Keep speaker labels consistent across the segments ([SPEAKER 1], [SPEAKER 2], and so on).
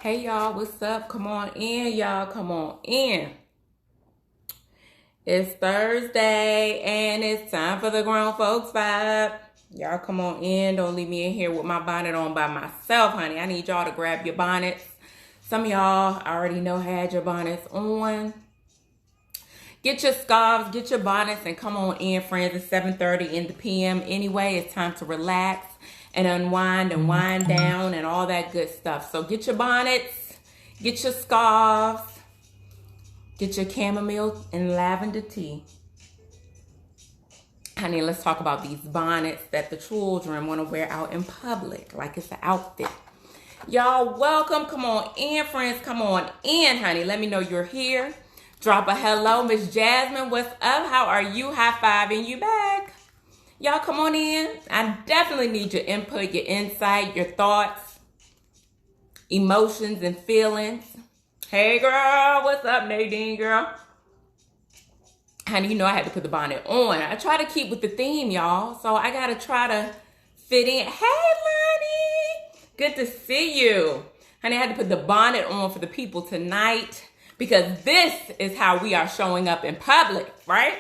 [SPEAKER 1] Hey y'all, what's up? Come on in, y'all. Come on in. It's Thursday and it's time for the grown folks vibe. Y'all come on in. Don't leave me in here with my bonnet on by myself, honey. I need y'all to grab your bonnets. Some of y'all I already know had your bonnets on. Get your scarves, get your bonnets, and come on in, friends. It's 7:30 in the p.m. Anyway, it's time to relax and unwind and wind down and all that good stuff. So get your bonnets, get your scarves, get your chamomile and lavender tea. Honey, let's talk about these bonnets that the children want to wear out in public, like it's an outfit. Y'all welcome. Come on in, friends. Come on in, honey. Let me know you're here. Drop a hello. Miss Jasmine, what's up? How are you? High-fiving you back. Y'all come on in. I definitely need your input, your insight, your thoughts, emotions, and feelings. Hey, girl. What's up, Nadine, girl? Honey, you know I had to put the bonnet on. I try to keep with the theme, y'all. So I got to try to fit in. Hey, Lonnie. Good to see you. Honey, I had to put the bonnet on for the people tonight because this is how we are showing up in public, right?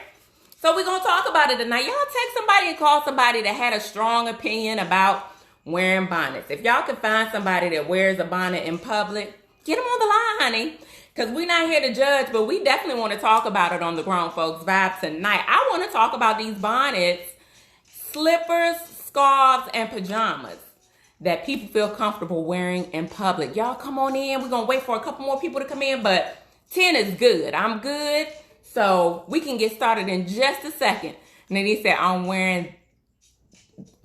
[SPEAKER 1] So we're going to talk about it tonight. Y'all text somebody and call somebody that had a strong opinion about wearing bonnets. If y'all can find somebody that wears a bonnet in public, get them on the line, honey. Because we're not here to judge, but we definitely want to talk about it on the Grown Folks Vibe tonight. I want to talk about these bonnets, slippers, scarves, and pajamas that people feel comfortable wearing in public. Y'all come on in. We're going to wait for a couple more people to come in, but 10 is good. I'm good. So we can get started in just a second. And then he said, I'm wearing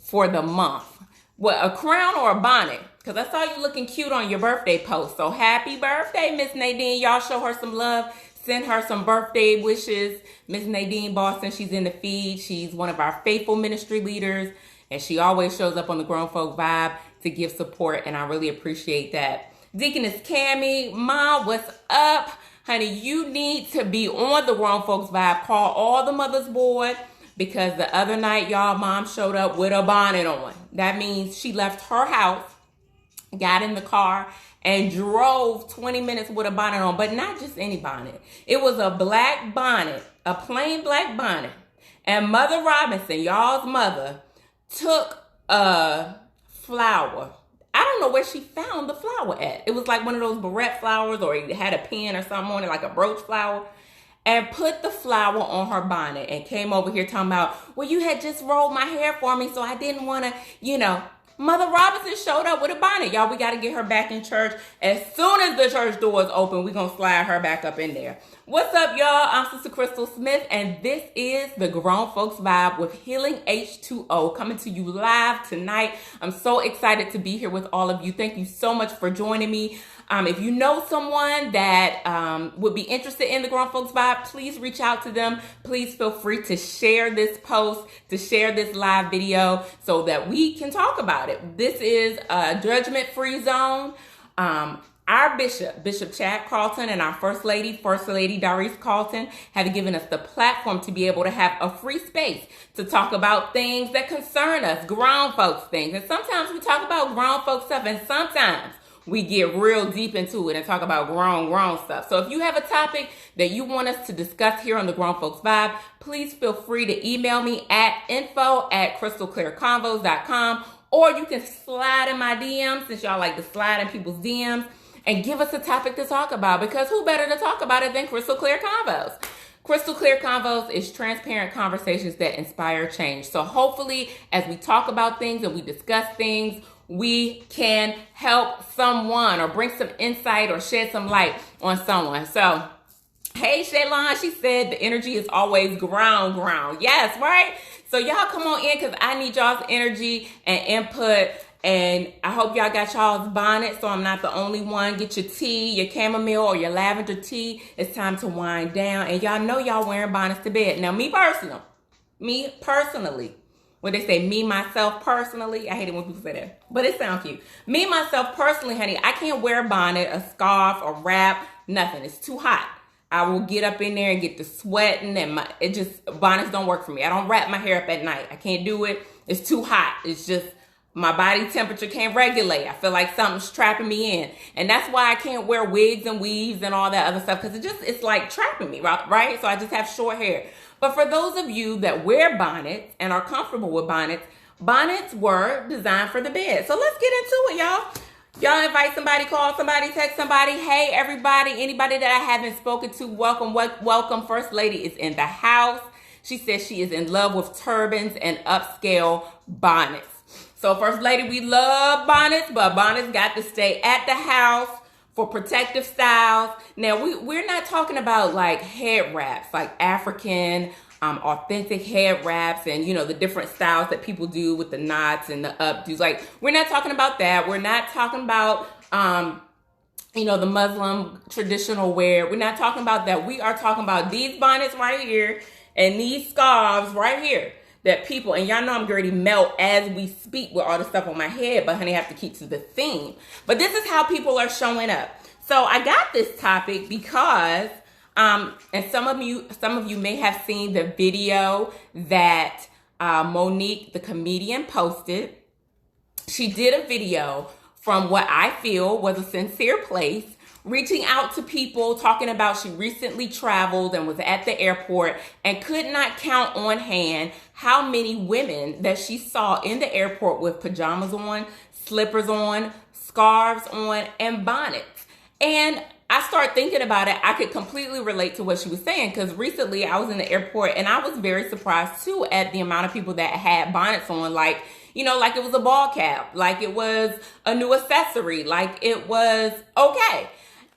[SPEAKER 1] for the month. What, a crown or a bonnet? Because I saw you looking cute on your birthday post. So happy birthday, Miss Nadine. Y'all show her some love. Send her some birthday wishes. Miss Nadine Boston, she's in the feed. She's one of our faithful ministry leaders. And she always shows up on the Grown Folk Vibe to give support. And I really appreciate that. Deaconess Cammie, Mom, what's up? Honey, you need to be on the Grown Folks Vibe. Call all the mothers board. Because the other night, y'all, Mom showed up with a bonnet on. That means she left her house, got in the car, and drove 20 minutes with a bonnet on. But not just any bonnet. It was a black bonnet, a plain black bonnet. And Mother Robinson, y'all's mother, took a flower. I don't know where she found the flower at. It was like one of those barrette flowers, or it had a pin or something on it, like a brooch flower. And put the flower on her bonnet and came over here talking about, well, you had just rolled my hair for me, so I didn't want to, Mother Robinson showed up with a bonnet. Y'all, we got to get her back in church. As soon as the church doors open, we're going to slide her back up in there. What's up, y'all? I'm Sister Crystal Smith, and this is the Grown Folks Vibe with Healing H2O, coming to you live tonight. I'm so excited to be here with all of you. Thank you so much for joining me. If you know someone that would be interested in the Grown Folks Vibe, please reach out to them. Please feel free to share this post, to share this live video so that we can talk about it. This is a judgment-free zone. Our Bishop Chad Carlton, and our First Lady Doris Carlton, have given us the platform to be able to have a free space to talk about things that concern us, grown folks things. And sometimes we talk about grown folks stuff, and sometimes we get real deep into it and talk about grown stuff. So if you have a topic that you want us to discuss here on the Grown Folks Vibe, please feel free to email me at info@crystalclearconvos.com, or you can slide in my DMs, since y'all like to slide in people's DMs, and give us a topic to talk about, because who better to talk about it than Crystal Clear Convos? Crystal Clear Convos is transparent conversations that inspire change. So hopefully, as we talk about things and we discuss things, we can help someone or bring some insight or shed some light on someone. So, hey, Shaylon, she said the energy is always ground. Yes, right? So y'all come on in, because I need y'all's energy and input. And I hope y'all got y'all's bonnet, so I'm not the only one. Get your tea, your chamomile or your lavender tea. It's time to wind down. And y'all know y'all wearing bonnets to bed. Now, me personally, when they say me, myself, personally, I hate it when people say that, but it sounds cute. Me, myself, personally, honey, I can't wear a bonnet, a scarf, a wrap, nothing. It's too hot. I will get up in there and get to sweating, and bonnets don't work for me. I don't wrap my hair up at night. I can't do it. It's too hot. It's just, my body temperature can't regulate. I feel like something's trapping me in. And that's why I can't wear wigs and weaves and all that other stuff, because it's like trapping me, right? So I just have short hair. But for those of you that wear bonnets and are comfortable with bonnets, bonnets were designed for the bed. So let's get into it, y'all. Y'all invite somebody, call somebody, text somebody. Hey, everybody, anybody that I haven't spoken to, welcome, welcome. First Lady is in the house. She says she is in love with turbans and upscale bonnets. So First Lady, we love bonnets, but bonnets got to stay at the house for protective styles. Now, we're not talking about like head wraps, like African authentic head wraps and, you know, the different styles that people do with the knots and the updos. Like, we're not talking about that. We're not talking about, you know, the Muslim traditional wear. We're not talking about that. We are talking about these bonnets right here and these scarves right here that people, and y'all know I'm going to melt as we speak with all the stuff on my head, but honey, I have to keep to the theme. But this is how people are showing up. So I got this topic because and some of you may have seen the video that Monique, the comedian, posted. She did a video from what I feel was a sincere place, reaching out to people, talking about she recently traveled and was at the airport and could not count on hand how many women that she saw in the airport with pajamas on, slippers on, scarves on, and bonnets. And I started thinking about it. I could completely relate to what she was saying, because recently I was in the airport and I was very surprised too at the amount of people that had bonnets on, like, you know, like it was a ball cap, like it was a new accessory, like it was okay.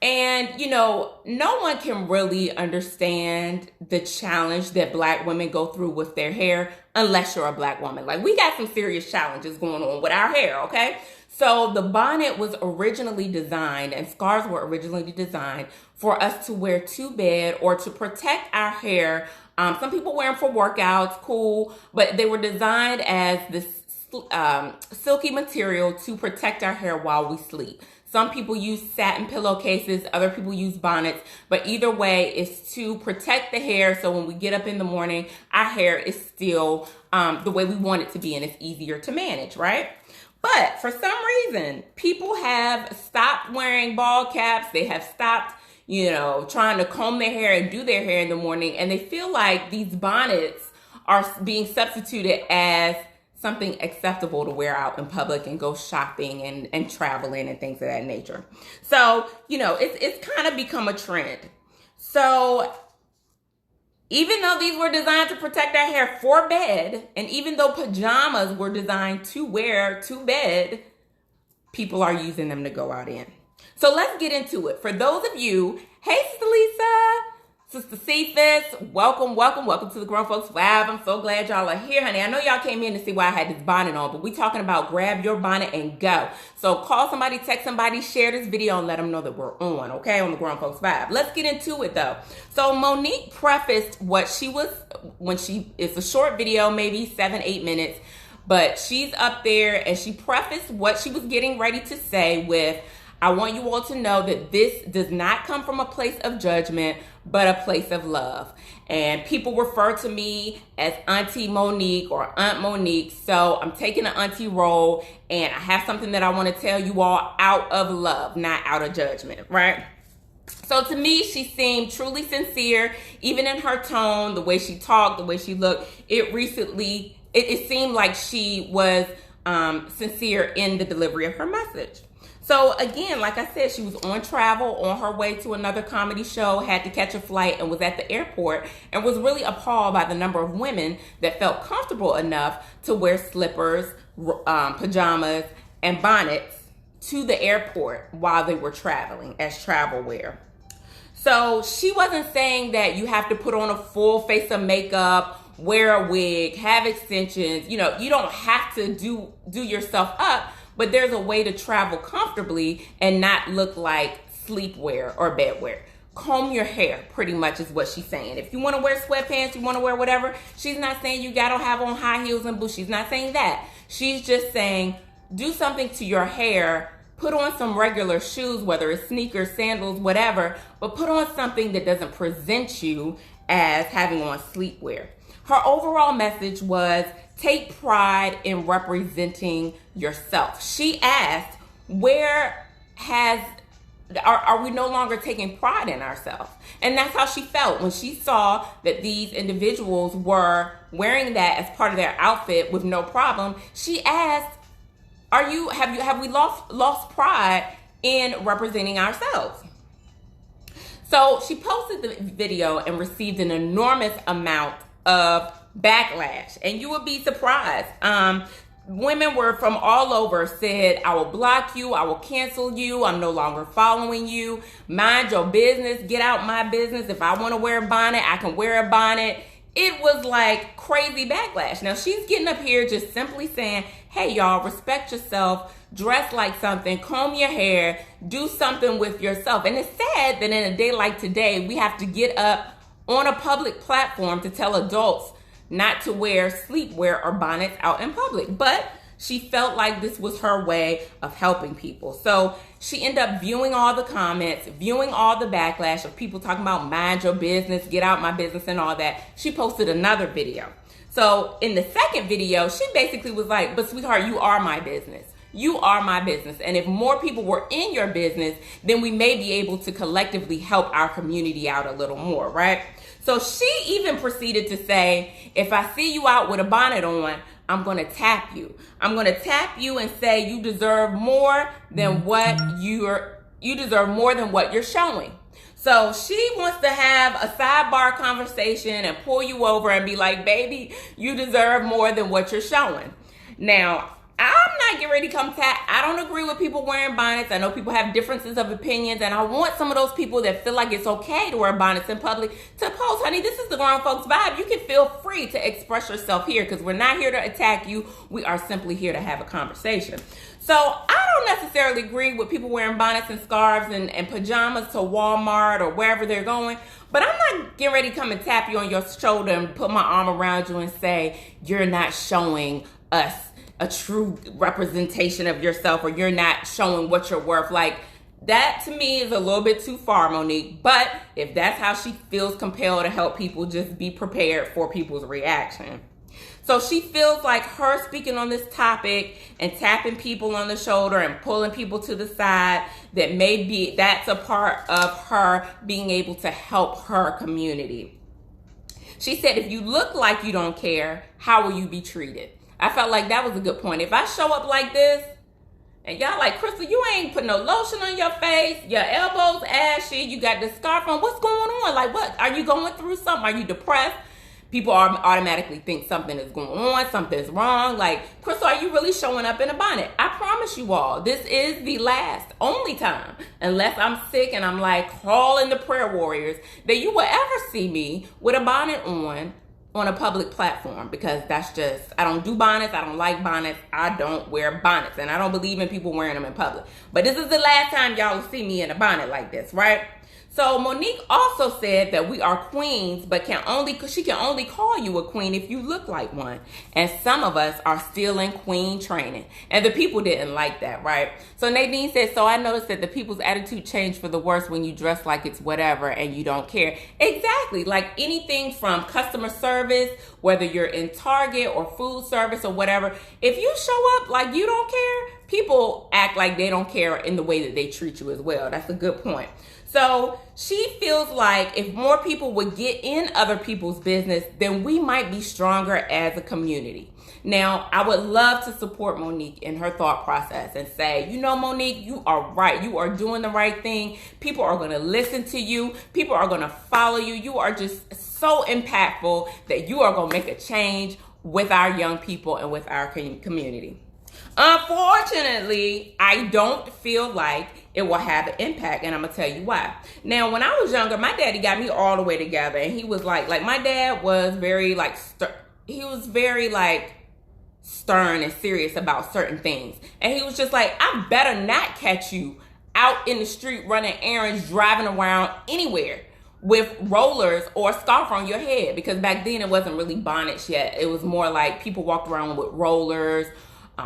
[SPEAKER 1] And, you know, no one can really understand the challenge that Black women go through with their hair unless you're a Black woman. Like, we got some serious challenges going on with our hair, okay? So the bonnet was originally designed, and scarves were originally designed for us to wear to bed or to protect our hair. Some people wear them for workouts, cool, but they were designed as this silky material to protect our hair while we sleep. Some people use satin pillowcases, other people use bonnets, but either way, it's to protect the hair so when we get up in the morning, our hair is still the way we want it to be and it's easier to manage, right? But for some reason, people have stopped wearing ball caps. They have stopped, you know, trying to comb their hair and do their hair in the morning, and they feel like these bonnets are being substituted as something acceptable to wear out in public and go shopping and traveling and things of that nature. So, you know, it's kind of become a trend. So even though these were designed to protect our hair for bed, and even though pajamas were designed to wear to bed, people are using them to go out in. So let's get into it. For those of you, hey, Sister Lisa, Sister Cephas, welcome to the Grown Folks Lab. I'm so glad y'all are here, honey. I know y'all came in to see why I had this bonnet on, but we talking about grab your bonnet and go. So call somebody, text somebody, share this video, and let them know that we're on, okay, on the Grown Folks Lab. Let's get into it, though. So Monique prefaced what she was, it's a short video, maybe 7-8 minutes, but she's up there, and she prefaced what she was getting ready to say with, I want you all to know that this does not come from a place of judgment, but a place of love. And people refer to me as Auntie Monique or Aunt Monique. So I'm taking an auntie role, and I have something that I want to tell you all out of love, not out of judgment, right? So to me, she seemed truly sincere, even in her tone, the way she talked, the way she looked. It seemed like she was sincere in the delivery of her message. So again, like I said, she was on travel, on her way to another comedy show, had to catch a flight, and was at the airport, and was really appalled by the number of women that felt comfortable enough to wear slippers, pajamas, and bonnets to the airport while they were traveling as travel wear. So she wasn't saying that you have to put on a full face of makeup, wear a wig, have extensions. You know, you don't have to do yourself up. But there's a way to travel comfortably and not look like sleepwear or bedwear. Comb your hair, pretty much is what she's saying. If you want to wear sweatpants, you want to wear whatever, she's not saying you got to have on high heels and boots. She's not saying that. She's just saying do something to your hair. Put on some regular shoes, whether it's sneakers, sandals, whatever, but put on something that doesn't present you as having on sleepwear. Her overall message was take pride in representing yourself. She asked, are we no longer taking pride in ourselves? And that's how she felt when she saw that these individuals were wearing that as part of their outfit with no problem. She asked, have we lost pride in representing ourselves? So she posted the video and received an enormous amount of backlash, and you would be surprised. Women were from all over said, I will block you, I will cancel you, I'm no longer following you, mind your business, get out my business. If I want to wear a bonnet, I can wear a bonnet. It was like crazy backlash. Now she's getting up here just simply saying, hey y'all, respect yourself, dress like something, comb your hair, do something with yourself. And it's sad that in a day like today, we have to get up on a public platform to tell adults not to wear sleepwear or bonnets out in public. But she felt like this was her way of helping people. So she ended up viewing all the comments, viewing all the backlash of people talking about mind your business, get out my business and all that. She posted another video. So in the second video, she basically was like, but sweetheart, you are my business. You are my business. And if more people were in your business, then we may be able to collectively help our community out a little more, right? So she even proceeded to say, if I see you out with a bonnet on, I'm going to tap you. I'm going to tap you and say you deserve more than what you deserve more than what you're showing. So she wants to have a sidebar conversation and pull you over and be like, baby, you deserve more than what you're showing. Now, I'm not getting ready to come tap. I don't agree with people wearing bonnets. I know people have differences of opinions, and I want some of those people that feel like it's okay to wear bonnets in public to post, honey, this is the grown folks vibe. You can feel free to express yourself here because we're not here to attack you. We are simply here to have a conversation. So I don't necessarily agree with people wearing bonnets and scarves and pajamas to Walmart or wherever they're going, but I'm not getting ready to come and tap you on your shoulder and put my arm around you and say, you're not showing us a true representation of yourself, or you're not showing what you're worth. Like, that to me is a little bit too far, Monique. But if that's how she feels compelled to help people, just be prepared for people's reaction. So she feels like her speaking on this topic and tapping people on the shoulder and pulling people to the side, that maybe that's a part of her being able to help her community. She said, if you look like you don't care, how will you be treated? I felt like that was a good point. If I show up like this, and y'all like, Crystal, you ain't put no lotion on your face, your elbows ashy, you got the scarf on, what's going on? Like, what? Are you going through something? Are you depressed? People automatically think something is going on, something's wrong. Like, Crystal, are you really showing up in a bonnet? I promise you all, this is the only time, unless I'm sick and I'm like calling the prayer warriors, that you will ever see me with a bonnet on a public platform, because that's just, I don't do bonnets. I don't like bonnets. I don't wear bonnets, and I don't believe in people wearing them in public. But this is the last time y'all will see me in a bonnet like this, right? So Monique also said that we are queens, but she can only call you a queen if you look like one. And some of us are still in queen training. And the people didn't like that, right? So Nadine said, so I noticed that the people's attitude changed for the worse when you dress like it's whatever and you don't care. Exactly. Like anything from customer service, whether you're in Target or food service or whatever, if you show up like you don't care, people act like they don't care in the way that they treat you as well. That's a good point. So she feels like if more people would get in other people's business, then we might be stronger as a community. Now, I would love to support Monique in her thought process and say, you know, Monique, you are right. You are doing the right thing. People are going to listen to you. People are going to follow you. You are just so impactful that you are going to make a change with our young people and with our community. Unfortunately, I don't feel like it will have an impact, and I'm gonna tell you why. Now, when I was younger, my daddy got me all the way together, and he was like my dad was very stern and serious about certain things, and he was just like, I better not catch you out in the street running errands, driving around anywhere with rollers or a scarf on your head, because back then it wasn't really bonnets yet. It was more like people walked around with rollers,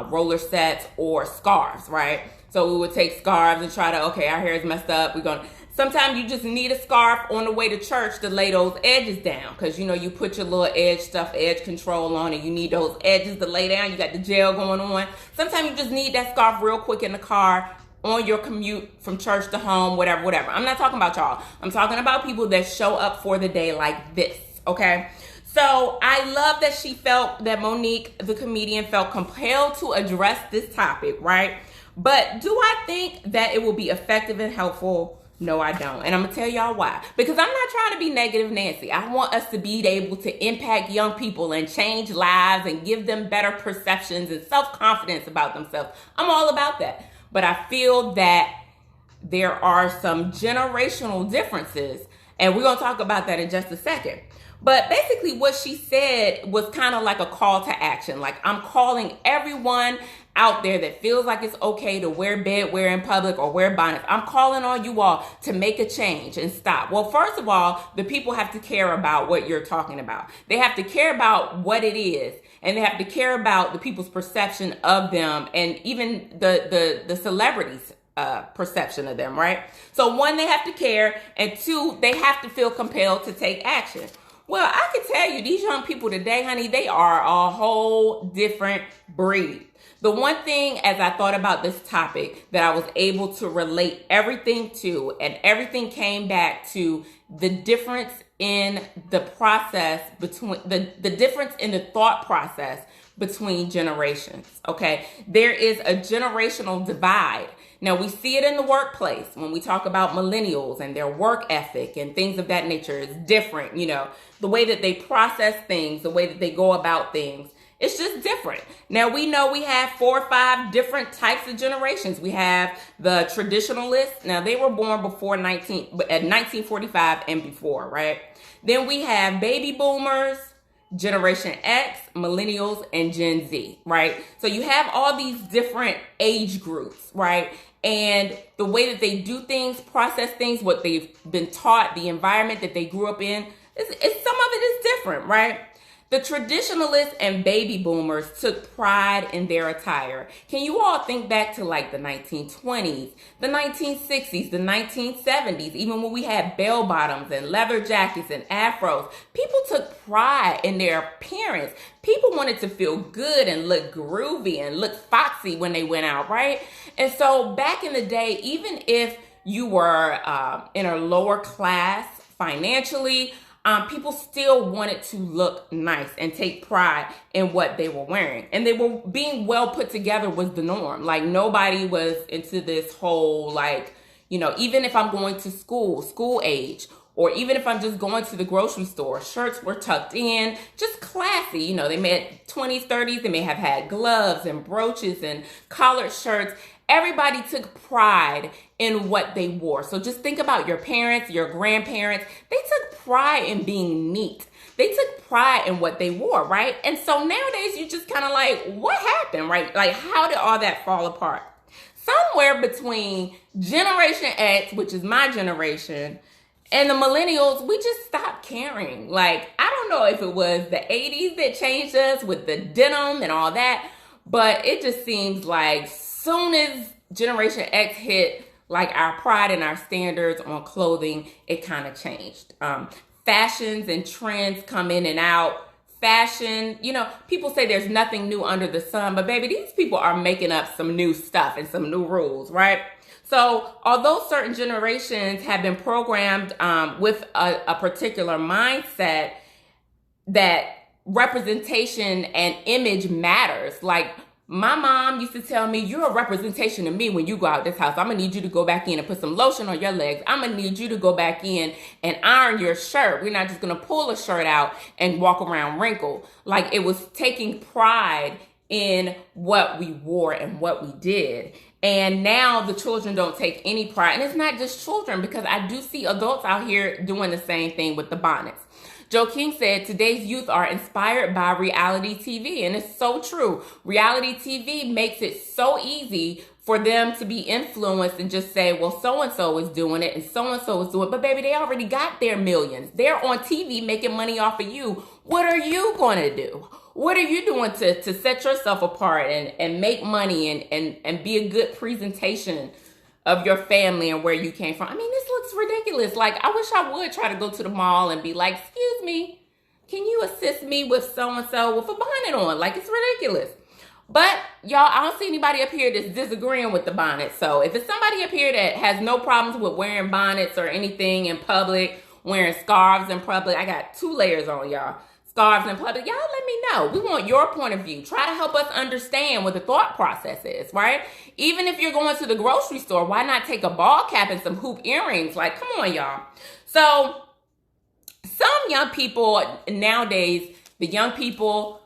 [SPEAKER 1] roller sets, or scarves, right? So we would take scarves and try to, okay, our hair is messed up. We're going to Sometimes you just need a scarf on the way to church to lay those edges down. Because, you know, you put your little edge control on and you need those edges to lay down. You got the gel going on. Sometimes you just need that scarf real quick in the car on your commute from church to home, whatever. I'm not talking about y'all. I'm talking about people that show up for the day like this, okay? So I love that Monique, the comedian, felt compelled to address this topic, right? But do I think that it will be effective and helpful? No, I don't. And I'm going to tell y'all why. Because I'm not trying to be negative Nancy. I want us to be able to impact young people and change lives and give them better perceptions and self-confidence about themselves. I'm all about that. But I feel that there are some generational differences. And we're going to talk about that in just a second. But basically what she said was kind of like a call to action. Like, I'm calling everyone out there that feels like it's okay to wear bedwear in public or wear bonnets. I'm calling on you all to make a change and stop. Well, first of all, the people have to care about what you're talking about. They have to care about what it is. And they have to care about the people's perception of them and even the celebrities' perception of them, right? So one, they have to care. And two, they have to feel compelled to take action. Well, I can tell you, these young people today, honey, they are a whole different breed. The one thing, as I thought about this topic, that I was able to relate everything to, and everything came back to the difference in the process between, the difference in the thought process between generations, okay? There is a generational divide. Now, we see it in the workplace when we talk about millennials and their work ethic and things of that nature is different. You know, the way that they process things, the way that they go about things, it's just different. Now, we know we have 4 or 5 different types of generations. We have the traditionalists. Now, they were born before 1945 and before, right? Then we have baby boomers, Generation X, millennials, and Gen Z, right? So you have all these different age groups, right? And the way that they do things, process things, what they've been taught, the environment that they grew up in, some of it is different, right? The traditionalists and baby boomers took pride in their attire. Can you all think back to like the 1920s, the 1960s, the 1970s, even when we had bell bottoms and leather jackets and afros? People took pride in their appearance. People wanted to feel good and look groovy and look foxy when they went out, right? And so back in the day, even if you were in a lower class financially, people still wanted to look nice and take pride in what they were wearing. And they were being well put together was the norm. Like, nobody was into this whole, like, you know, even if I'm going to school age, or even if I'm just going to the grocery store, shirts were tucked in, just classy. You know, they may have 20s, 30s, they may have had gloves and brooches and collared shirts. Everybody took pride in what they wore. So just think about your parents, your grandparents. They took pride in being neat. They took pride in what they wore, right? And so nowadays you just kind of like, what happened, right? Like, how did all that fall apart? Somewhere between Generation X, which is my generation, and the millennials, we just stopped caring. Like, I don't know if it was the 80s that changed us with the denim and all that, but it just seems like soon as Generation X hit, like, our pride and our standards on clothing, it kind of changed. Fashions and trends come in and out. Fashion, you know, people say there's nothing new under the sun, but baby, these people are making up some new stuff and some new rules, right? So although certain generations have been programmed with a particular mindset that representation and image matters, like, my mom used to tell me, you're a representation of me when you go out this house. I'm going to need you to go back in and put some lotion on your legs. I'm going to need you to go back in and iron your shirt. We're not just going to pull a shirt out and walk around wrinkled. Like, it was taking pride in what we wore and what we did. And now the children don't take any pride. And it's not just children, because I do see adults out here doing the same thing with the bonnets. Joe King said, today's youth are inspired by reality TV. And it's so true. Reality TV makes it so easy for them to be influenced and just say, well, so-and-so is doing it and so-and-so is doing it. But baby, they already got their millions. They're on TV making money off of you. What are you going to do? What are you doing to set yourself apart and make money and be a good presentation of your family and where you came from? I mean, this looks looks ridiculous. Like, I wish I would try to go to the mall and be like, excuse me, can you assist me with so-and-so with a bonnet on? Like, it's ridiculous. But, y'all, I don't see anybody up here that's disagreeing with the bonnet. So, if it's somebody up here that has no problems with wearing bonnets or anything in public, wearing scarves in public, I got 2 layers on, y'all. Scarves in public, y'all let me know. We want your point of view. Try to help us understand what the thought process is, right? Even if you're going to the grocery store, why not take a ball cap and some hoop earrings? Like, come on, y'all. So, some young people nowadays, the young people,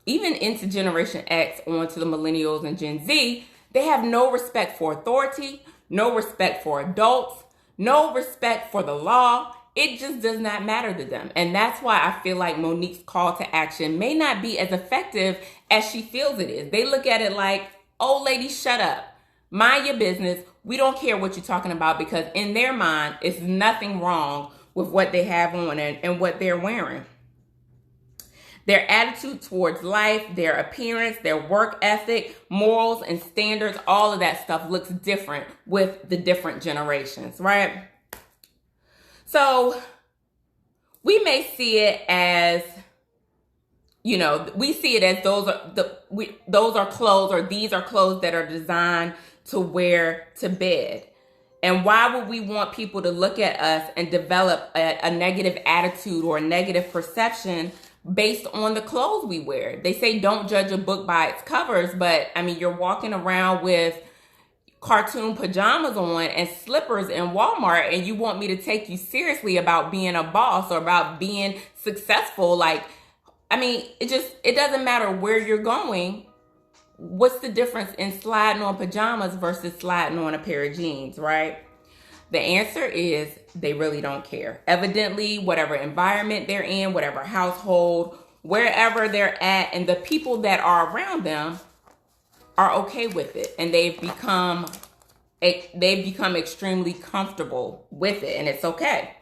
[SPEAKER 1] even into Generation X, on to the millennials and Gen Z, they have no respect for authority, no respect for adults, no respect for the law. It just does not matter to them. And that's why I feel like Monique's call to action may not be as effective as she feels it is. They look at it like, old lady, shut up. Mind your business. We don't care what you're talking about, because in their mind, it's nothing wrong with what they have on and what they're wearing. Their attitude towards life, their appearance, their work ethic, morals, and standards, all of that stuff looks different with the different generations, right? So we may see it as, we see it as those are clothes, or these are clothes that are designed to wear to bed. And why would we want people to look at us and develop a negative attitude or a negative perception based on the clothes we wear? They say don't judge a book by its covers, but I mean, you're walking around with cartoon pajamas on and slippers in Walmart, and you want me to take you seriously about being a boss or about being successful. Like, I mean, it doesn't matter where you're going. What's the difference in sliding on pajamas versus sliding on a pair of jeans, right? The answer is they really don't care. Evidently, whatever environment they're in, whatever household, wherever they're at, and the people that are around them are okay with it, and they've become extremely comfortable with it, and it's okay.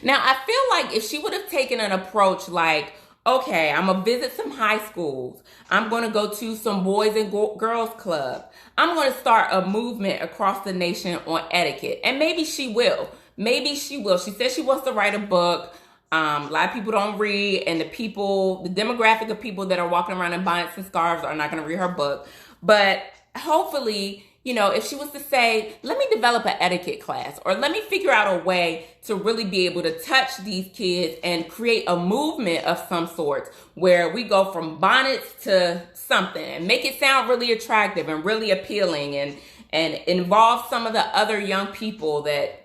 [SPEAKER 1] Now, I feel like if she would have taken an approach like, okay, I'm gonna visit some high schools, I'm gonna go to some boys and girls club, I'm gonna start a movement across the nation on etiquette, and maybe she will. She says she wants to write a book. A lot of people don't read, and the demographic of people that are walking around in bonnets and scarves are not going to read her book. But hopefully, if she was to say, let me develop an etiquette class, or let me figure out a way to really be able to touch these kids and create a movement of some sort where we go from bonnets to something and make it sound really attractive and really appealing, and involve some of the other young people that,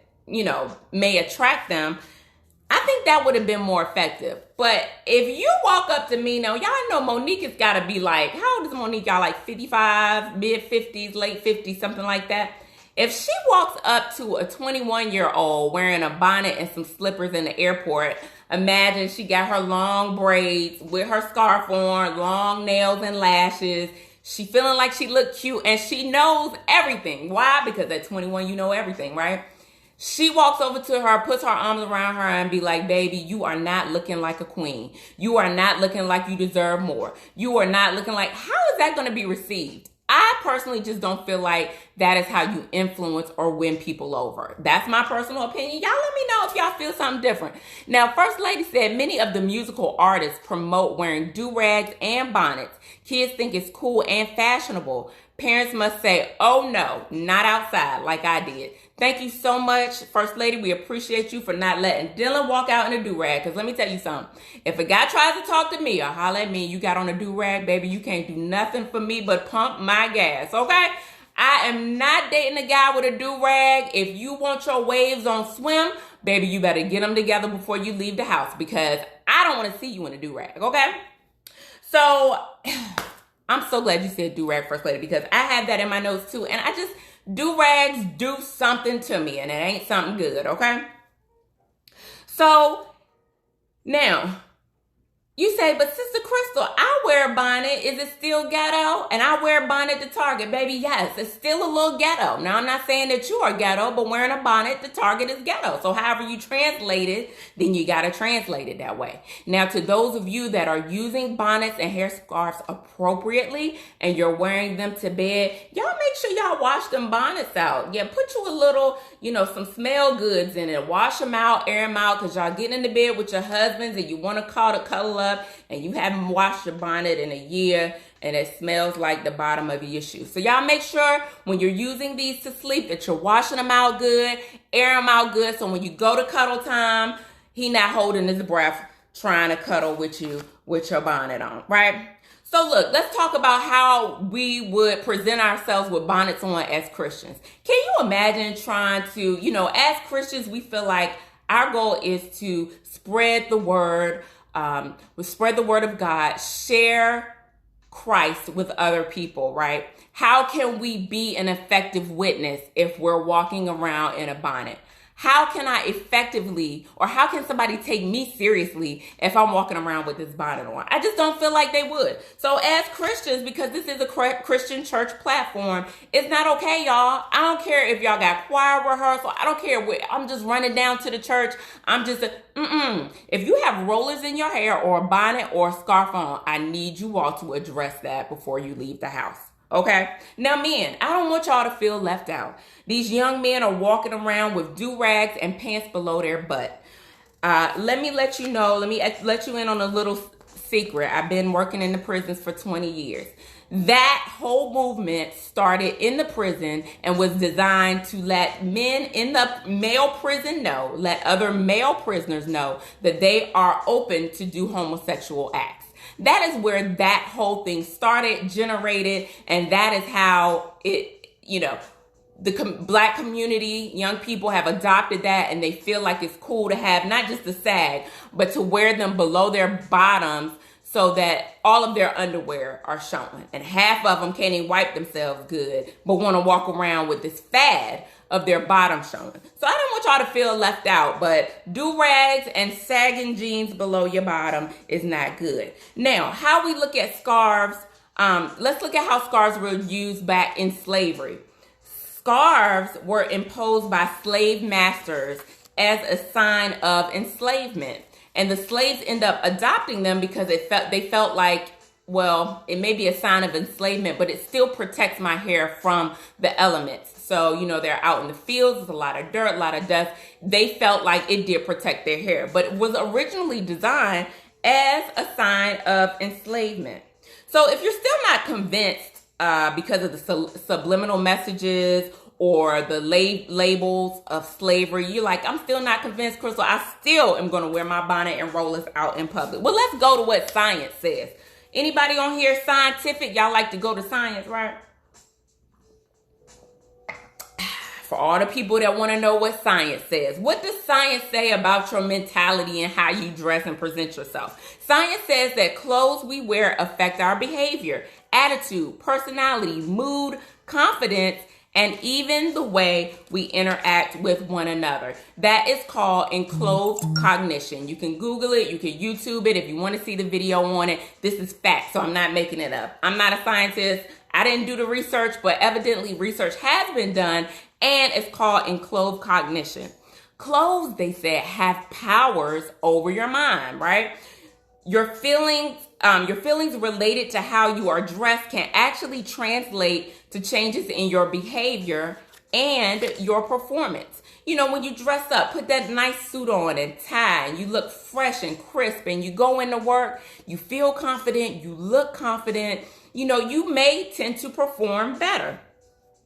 [SPEAKER 1] may attract them. I think that would have been more effective. But if you walk up to me now, y'all know Monique has got to be like, how old is Monique? Y'all like 55, mid-50s, late 50s, something like that. If she walks up to a 21-year-old wearing a bonnet and some slippers in the airport, imagine she got her long braids with her scarf on, long nails and lashes. She feeling like she look cute, and she knows everything. Why? Because at 21, you know everything, right? She walks over to her, puts her arms around her, and be like, baby, you are not looking like a queen. You are not looking like you deserve more. You are not looking like, how is that going to be received? I personally just don't feel like that is how you influence or win people over. That's my personal opinion. Y'all let me know if y'all feel something different. Now, First Lady said many of the musical artists promote wearing do-rags and bonnets. Kids think it's cool and fashionable. Parents must say, oh no, not outside like I did. Thank you so much, First Lady. We appreciate you for not letting Dylan walk out in a do-rag. Because let me tell you something. If a guy tries to talk to me or holler at me, you got on a do-rag, baby, you can't do nothing for me but pump my gas, okay? I am not dating a guy with a do-rag. If you want your waves on swim, baby, you better get them together before you leave the house, because I don't want to see you in a do-rag, okay? So, I'm so glad you said do-rag, First Lady, because I had that in my notes too, and do-rags do something to me, and it ain't something good, okay? So, now, You say, but Sister Crystal, I wear a bonnet. Is it still ghetto? And I wear a bonnet to Target. Baby, yes, it's still a little ghetto. Now, I'm not saying that you are ghetto, but wearing a bonnet to Target is ghetto. So however you translate it, then you got to translate it that way. Now, to those of you that are using bonnets and hair scarves appropriately and you're wearing them to bed, y'all make sure y'all wash them bonnets out. Yeah, put you a little, some smell goods in it. Wash them out, air them out, because y'all getting into bed with your husbands and you want to cuddle up and you haven't washed your bonnet in a year and it smells like the bottom of your shoe. So y'all make sure when you're using these to sleep that you're washing them out good, air them out good, so when you go to cuddle time, he not holding his breath trying to cuddle with you with your bonnet on, right? So look, let's talk about how we would present ourselves with bonnets on as Christians. Can you imagine trying to, as Christians, we feel like our goal is to spread the word, we spread the word of God, share Christ with other people, right? How can we be an effective witness if we're walking around in a bonnet? How can I effectively, or how can somebody take me seriously if I'm walking around with this bonnet on? I just don't feel like they would. So as Christians, because this is a Christian church platform, it's not okay, y'all. I don't care if y'all got choir rehearsal. I don't care what, I'm just running down to the church. I'm just, If you have rollers in your hair or a bonnet or a scarf on, I need you all to address that before you leave the house. Okay. Now, men, I don't want y'all to feel left out. These young men are walking around with do-rags and pants below their butt. Let me let you know, let me let you in on a little secret. I've been working in the prisons for 20 years. That whole movement started in the prison and was designed to let men in the male prison know, let other male prisoners know that they are open to do homosexual acts. That is where that whole thing started, generated, and that is how it, the black community, young people have adopted that, and they feel like it's cool to have not just the sag, but to wear them below their bottoms so that all of their underwear are showing. And half of them can't even wipe themselves good, but want to walk around with this fad of their bottom showing. So I don't want y'all to feel left out, but do-rags and sagging jeans below your bottom is not good. Now, how we look at scarves, let's look at how scarves were used back in slavery. Scarves were imposed by slave masters as a sign of enslavement. And the slaves end up adopting them because they felt like, well, it may be a sign of enslavement, but it still protects my hair from the elements. So, they're out in the fields, there's a lot of dirt, a lot of dust. They felt like it did protect their hair, but it was originally designed as a sign of enslavement. So if you're still not convinced because of the subliminal messages or the labels of slavery, you're like, I'm still not convinced, Crystal. I still am going to wear my bonnet and rollers out in public. Well, let's go to what science says. Anybody on here scientific? Y'all like to go to science, right? For all the people that want to know what science says, what does science say about your mentality and how you dress and present yourself? Science says that clothes we wear affect our behavior, attitude, personality, mood, confidence, and even the way we interact with one another. That is called enclosed cognition. You can Google it, you can YouTube it if you want to see the video on it. This is fact, so I'm not making it up. I'm not a scientist. I didn't do the research, but evidently research has been done, and it's called enclosed cognition. Clothes, they said, have powers over your mind, right? Your feelings related to how you are dressed can actually translate to changes in your behavior and your performance. When you dress up, put that nice suit on and tie, and you look fresh and crisp, and you go into work, you feel confident, you look confident, you may tend to perform better.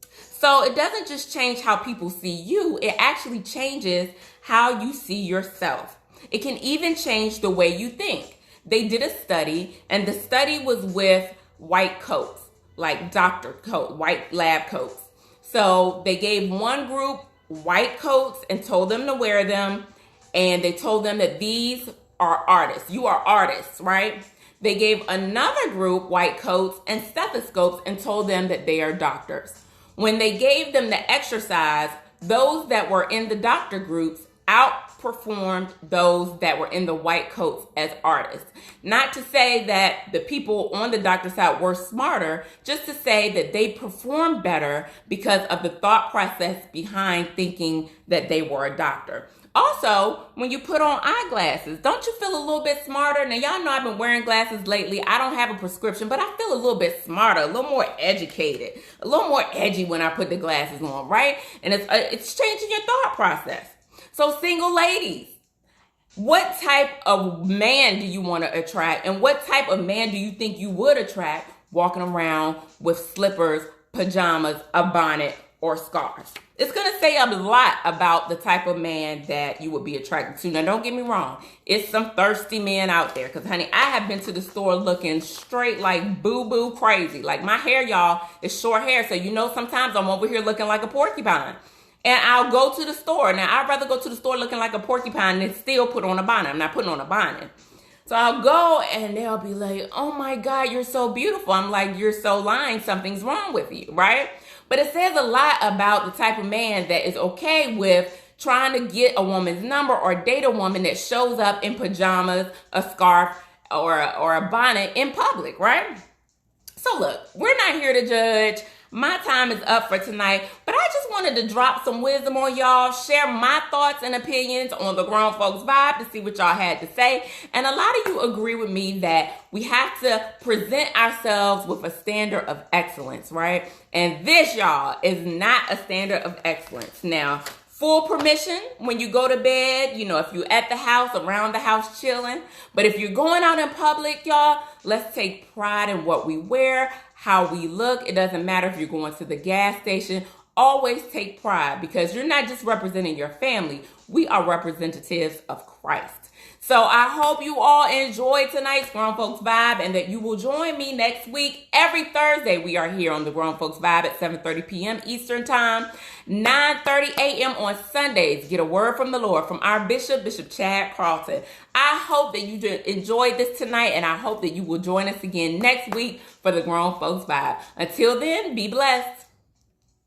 [SPEAKER 1] So it doesn't just change how people see you, it actually changes how you see yourself. It can even change the way you think. They did a study, and the study was with white coats, like doctor coat, white lab coats. So they gave one group white coats and told them to wear them, and they told them that these are artists. You are artists, right? They gave another group white coats and stethoscopes and told them that they are doctors. When they gave them the exercise, those that were in the doctor groups outperformed those that were in the white coats as artists. Not to say that the people on the doctor side were smarter, just to say that they performed better because of the thought process behind thinking that they were a doctor. Also, when you put on eyeglasses, don't you feel a little bit smarter? Now, y'all know I've been wearing glasses lately. I don't have a prescription, but I feel a little bit smarter, a little more educated, a little more edgy when I put the glasses on, right? And it's changing your thought process. So, single ladies, what type of man do you want to attract? And what type of man do you think you would attract walking around with slippers, pajamas, a bonnet, or scarves? It's going to say a lot about the type of man that you would be attracted to. Now, don't get me wrong. It's some thirsty men out there. Because, honey, I have been to the store looking straight like boo-boo crazy. Like, my hair, y'all, is short hair. So, you know, sometimes I'm over here looking like a porcupine. And I'll go to the store. Now, I'd rather go to the store looking like a porcupine than still put on a bonnet. I'm not putting on a bonnet. So I'll go and they'll be like, oh my God, you're so beautiful. I'm like, you're so lying. Something's wrong with you, right? But it says a lot about the type of man that is okay with trying to get a woman's number or date a woman that shows up in pajamas, a scarf, or a bonnet in public, right? So look, we're not here to judge. My time is up for tonight, but I just wanted to drop some wisdom on y'all, share my thoughts and opinions on the Grown Folks Vibe to see what y'all had to say. And a lot of you agree with me that we have to present ourselves with a standard of excellence, right? And this, y'all, is not a standard of excellence. Now, full permission when you go to bed, you know, if you're at the house, around the house chilling. But if you're going out in public, y'all, let's take pride in what we wear, how we look. It doesn't matter if you're going to the gas station. Always take pride because you're not just representing your family. We are representatives of Christ. So I hope you all enjoyed tonight's Grown Folks Vibe and that you will join me next week. Every Thursday, we are here on the Grown Folks Vibe at 7:30 p.m. Eastern Time, 9:30 a.m. on Sundays. Get a word from the Lord from our Bishop, Bishop Chad Carlton. I hope that you enjoyed this tonight, and I hope that you will join us again next week for the Grown Folks Vibe. Until then, be blessed.